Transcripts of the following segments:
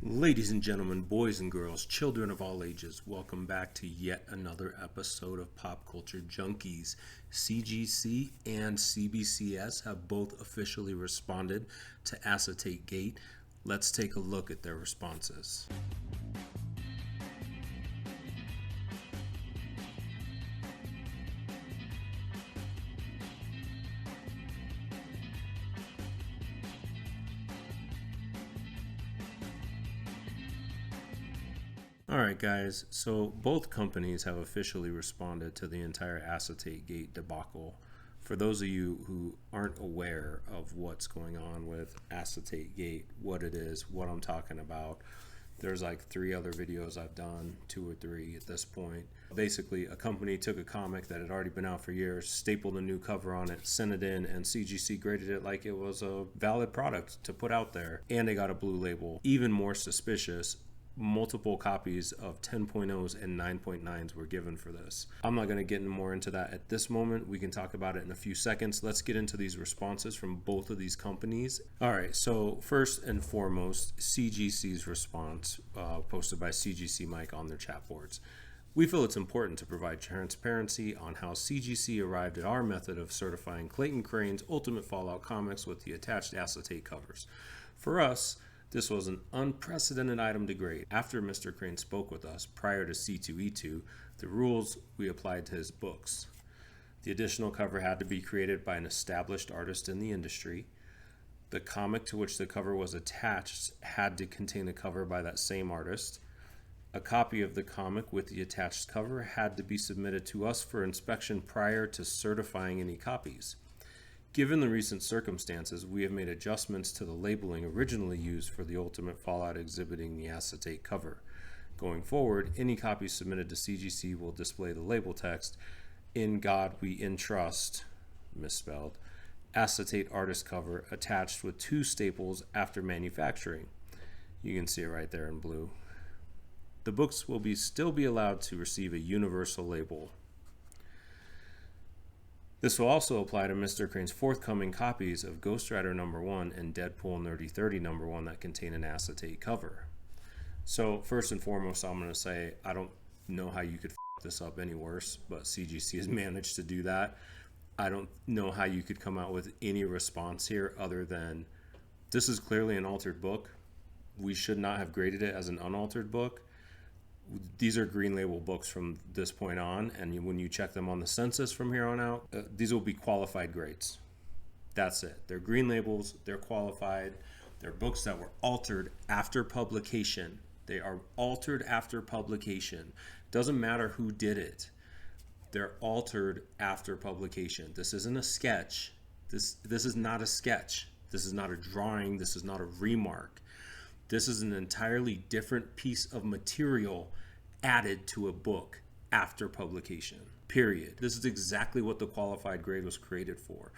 Ladies and gentlemen, boys and girls, children of all ages, welcome back to yet another episode of Pop Culture Junkies. CGC and CBCS have both officially responded to acetategate. Let's take a look at their responses. Alright guys, so both companies have officially responded to the entire acetategate debacle. For those of you who aren't aware of what's going on with acetategate, what it is, what I'm talking about, there's like 3 other videos I've done, 2 or 3 at this point. Basically, a company took a comic that had already been out for years, stapled a new cover on it, sent it in, and CGC graded it like it was a valid product to put out there. And they got a blue label. Even more suspicious, multiple copies of 10.0s and 9.9s were given for this. I'm not going to get more into that at this moment. We can talk about it in a few seconds. Let's get into these responses from both of these companies. All right, so first and foremost, CGC's response, posted by CGC Mike on their chat boards. We feel it's important to provide transparency on how CGC arrived at our method of certifying Clayton Crane's Ultimate Fallout comics with the attached acetate covers. For us, this was an unprecedented item to grade. After Mr. Crane spoke with us prior to C2E2, the rules we applied to his books. The additional cover had to be created by an established artist in the industry. The comic to which the cover was attached had to contain a cover by that same artist. A copy of the comic with the attached cover had to be submitted to us for inspection prior to certifying any copies. Given the recent circumstances, we have made adjustments to the labeling originally used for the Ultimate Fallout exhibiting the acetate cover. Going forward, any copies submitted to CGC will display the label text, "In God We Entrust," misspelled, acetate artist cover attached with 2 staples after manufacturing. You can see it right there in blue. The books will still be allowed to receive a universal label. This will also apply to Mr. Crane's forthcoming copies of Ghost Rider #1 and Deadpool Nerdy 30 #1 that contain an acetate cover. So first and foremost, I'm going to say I don't know how you could f this up any worse, but CGC has managed to do that. I don't know how you could come out with any response here other than this is clearly an altered book. We should not have graded it as an unaltered book. These are green label books from this point on, and when you check them on the census from here on out, these will be qualified grades. That's it. They're green labels, they're qualified, they're books that were altered after publication. They are altered after publication. Doesn't matter who did it. They're altered after publication. This isn't a sketch. This is not a sketch. This is not a drawing. This is not a remark. This is an entirely different piece of material added to a book after publication, period. This is exactly what the qualified grade was created for.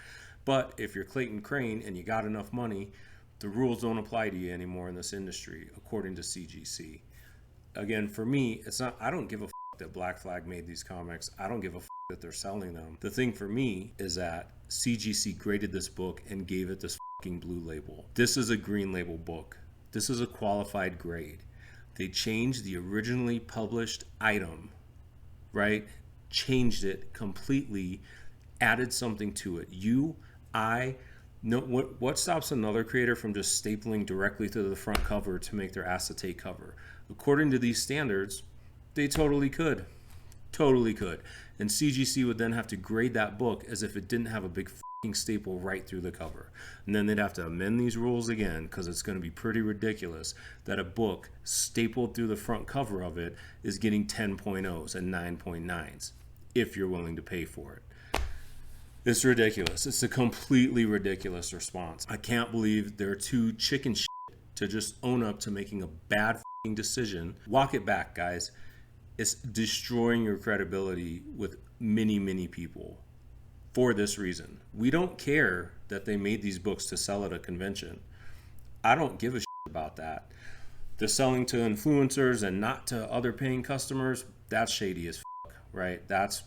But if you're Clayton Crane and you got enough money, the rules don't apply to you anymore in this industry, according to CGC. Again, for me, it's not, I don't give a f that Black Flag made these comics. I don't give a f that they're selling them. The thing for me is that CGC graded this book and gave it this fucking blue label. This is a green label book. This is a qualified grade. They changed the originally published item, right? Changed it completely, added something to it. What stops another creator from just stapling directly to the front cover to make their acetate cover? According to these standards, they totally could. Totally could. And CGC would then have to grade that book as if it didn't have a big staple right through the cover. And then they'd have to amend these rules again because it's going to be pretty ridiculous that a book stapled through the front cover of it is getting 10.0s and 9.9s if you're willing to pay for it. It's ridiculous. It's a completely ridiculous response. I can't believe they're too chicken shit to just own up to making a bad decision. Walk it back, guys. It's destroying your credibility with many people. For this reason, we don't care that they made these books to sell at a convention. I don't give a shit about that. The selling to influencers and not to other paying customers, that's shady as fuck, right? That's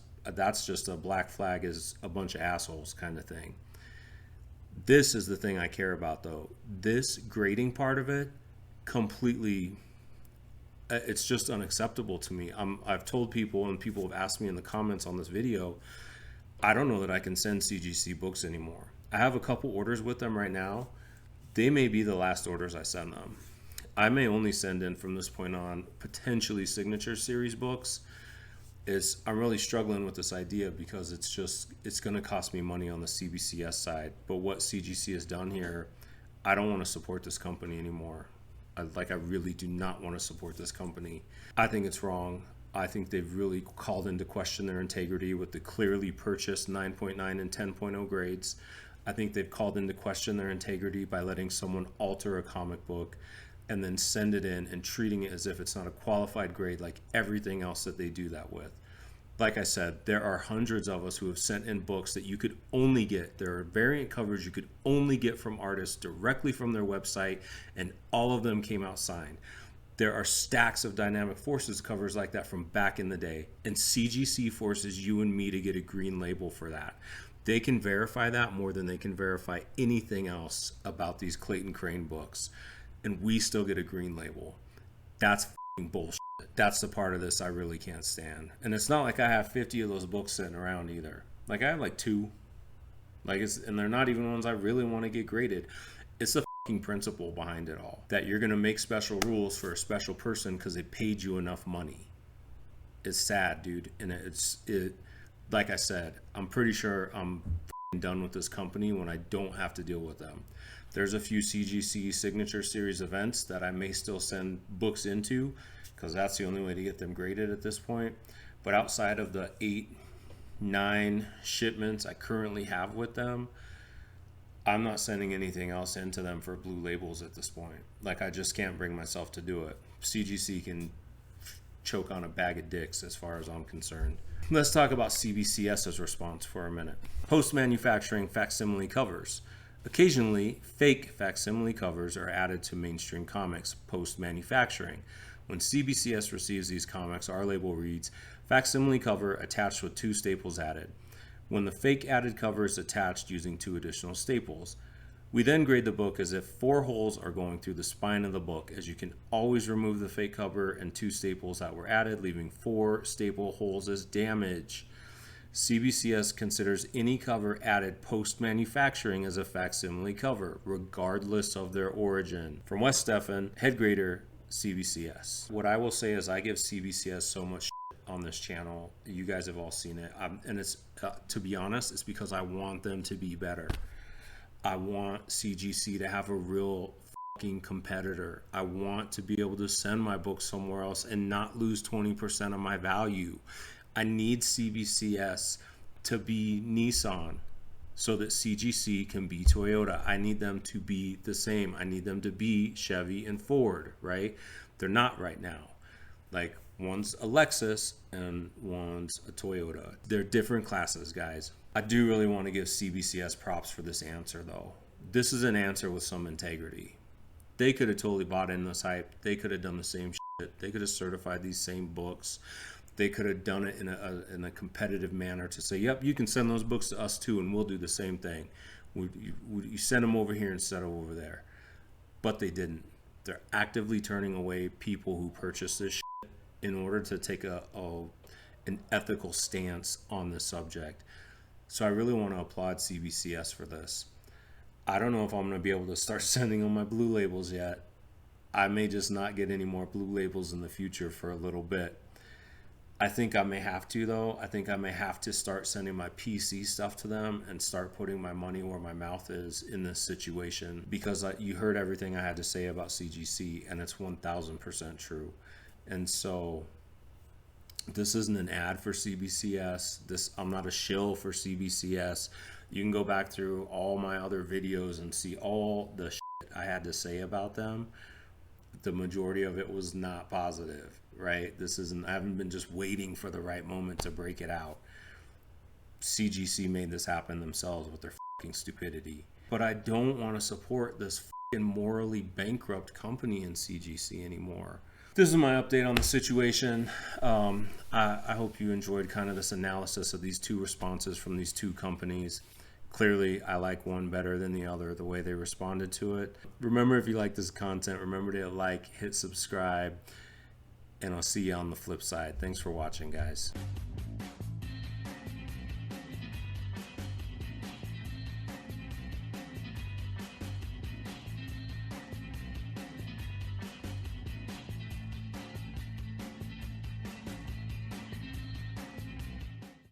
just a Black Flag is a bunch of assholes kind of thing. This is the thing I care about though. This grading part of it completely, it's just unacceptable to me. I've told people, and people have asked me in the comments on this video, I don't know that I can send CGC books anymore. I have a couple orders with them right now. They may be the last orders I send them. I may only send in from this point on potentially signature series books. I'm really struggling with this idea because it's going to cost me money on the CBCS side. But what CGC has done here, I don't want to support this company anymore. I really do not want to support this company. I think it's wrong. I think they've really called into question their integrity with the clearly purchased 9.9 and 10.0 grades. I think they've called into question their integrity by letting someone alter a comic book and then send it in and treating it as if it's not a qualified grade like everything else that they do that with. Like I said, there are hundreds of us who have sent in books that you could only get. There are variant covers you could only get from artists directly from their website, and all of them came out signed. There are stacks of Dynamic Forces covers like that from back in the day, and CGC forces you and me to get a green label for that. They can verify that more than they can verify anything else about these Clayton Crane books, and we still get a green label. That's f***ing bullshit. That's the part of this I really can't stand. And it's not like I have 50 of those books sitting around either. Like I have like 2. And they're not even ones I really want to get graded. It's the f***ing principle behind it all. That you're going to make special rules for a special person because they paid you enough money. It's sad, dude. And like I said, I'm pretty sure I'm f***ing done with this company when I don't have to deal with them. There's a few CGC signature series events that I may still send books into because that's the only way to get them graded at this point. But outside of the 8-9 shipments I currently have with them, I'm not sending anything else into them for blue labels at this point. Like, I just can't bring myself to do it. CGC can choke on a bag of dicks as far as I'm concerned. Let's talk about CBCS's response for a minute. Post-manufacturing facsimile covers. Occasionally, fake facsimile covers are added to mainstream comics post-manufacturing. When CBCS receives these comics, our label reads, facsimile cover attached with 2 staples added. When the fake added cover is attached using 2 additional staples. We then grade the book as if 4 holes are going through the spine of the book, as you can always remove the fake cover and 2 staples that were added, leaving 4 staple holes as damage. CBCS considers any cover added post-manufacturing as a facsimile cover, regardless of their origin. From Wes Steffen, head grader, CBCS. What I will say is I give CBCS so much shit on this channel. You guys have all seen it. And it's, to be honest, it's because I want them to be better. I want CGC to have a real fucking competitor. I want to be able to send my books somewhere else and not lose 20% of my value. I need CBCS to be Nissan so that CGC can be Toyota. I need them to be the same. I need them to be Chevy and Ford, right? They're not right now. Like, one's a Lexus and one's a Toyota. They're different classes, guys. I do really want to give CBCS props for this answer, though. This is an answer with some integrity. They could have totally bought in this hype. They could have done the same shit. They could have certified these same books. They could have done it in a competitive manner to say, yep, you can send those books to us too, and we'll do the same thing. You send them over here instead of over there. But they didn't. They're actively turning away people who purchase this shit in order to take an ethical stance on this subject. So I really want to applaud CBCS for this. I don't know if I'm going to be able to start sending them my blue labels yet. I may just not get any more blue labels in the future for a little bit. I think I may have to, though. I think I may have to start sending my PC stuff to them and start putting my money where my mouth is in this situation, because you heard everything I had to say about CGC, and it's 1000% true. And so this isn't an ad for CBCS. I'm not a shill for CBCS. You can go back through all my other videos and see all the shit I had to say about them. The majority of it was not positive, right? I haven't been just waiting for the right moment to break it out. CGC made this happen themselves with their fucking stupidity. But I don't want to support this fucking morally bankrupt company in CGC anymore. This is my update on the situation. I hope you enjoyed kind of this analysis of these 2 responses from these 2 companies. Clearly, I like one better than the other, the way they responded to it. Remember, if you like this content, remember to like, hit subscribe, and I'll see you on the flip side. Thanks for watching, guys.